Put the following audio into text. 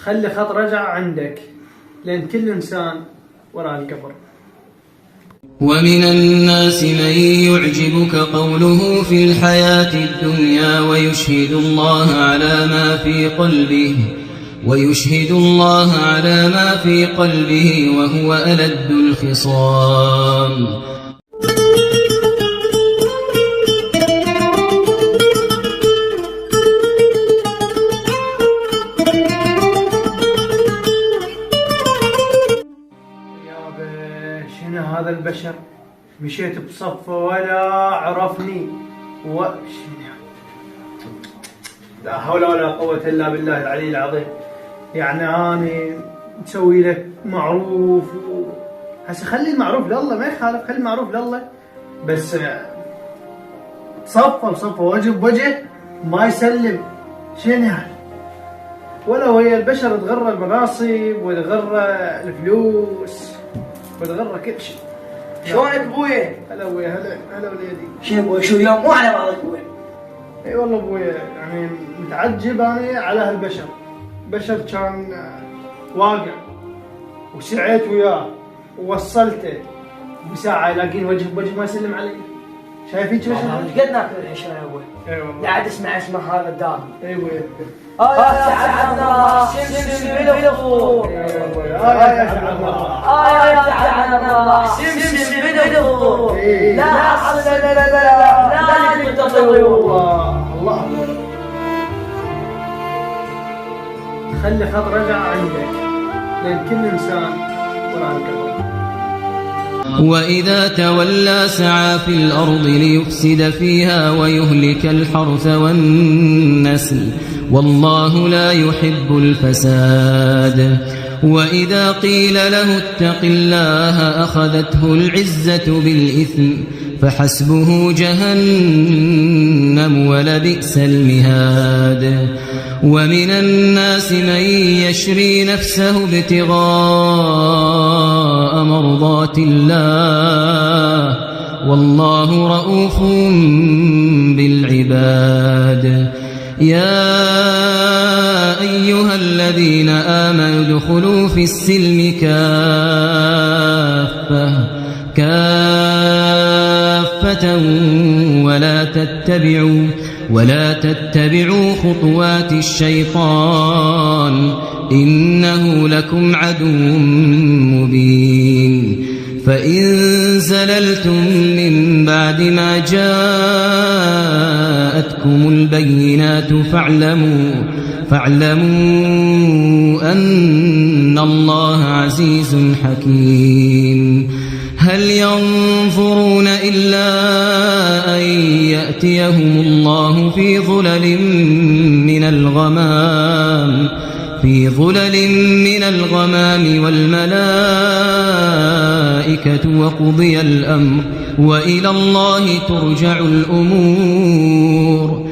خلي خط رجع عندك، لأن كل إنسان وراء القبر. ومن الناس من يعجبك قوله في الحياة الدنيا ويشهد الله على ما في قلبه وهو ألد الخصام. شنو هذا البشر؟ مشيت بصفه ولا عرفني شنو؟ لا حول ولا قوة إلا بالله العلي العظيم. يعني أنا مسوي لك معروف هسه خلي المعروف لله، ما يخالف، خلي المعروف لله، بس صفه وجه بوجه ما يسلم. شنو يعني؟ ولا وهي البشر تغرى المناصب وتغرى الفلوس وتغرى كل شيء. شلونك ابويا؟ هلا ابويا، هلا وليدي. شنو ابويا؟ شو اليوم مو على بعضك ابويا؟ اي والله ابويا، يعني متعجب انا على هالبشر. بشر كان واقع وسعيت وياه ووصلته، بساعة يلاقين وجه بوجه ما يسلم علي. شايفين كيف بشر؟ ايش قد ناكل العيش يا ابوي؟ اي والله. قاعد اسمع اسمه هذا الدار. اي ابويا. يا سعد الله سمسم بالغفور. يا سعد الله. يا سعد الله سمسم بالغفور. لا حصل لا الله الله. خلي خط رجع عندك، لأن كل إنسان وراء القبر. وإذا تولى سعى في الأرض ليفسد فيها ويهلك الحرث والنسل والله لا يحب الفساد. وإذا قيل له اتق الله أخذته العزة بالإثم فحسبه جهنم ولبئس المهاد. ومن الناس من يشري نفسه ابتغاء مرضات الله والله رؤوف بالعباد. يا أيها الذين آمنوا ادخلوا في السلم كافة ولا تتبعوا خطوات الشيطان إنه لكم عدو مبين. فإن زللتم من بعد ما جاءتكم البينات فاعلموا أن الله عزيز حكيم. هل ينظرون إلا أن يأتيهم الله في ظلل من الغمام والملائكة وقضي الأمر وإلى الله ترجع الأمور.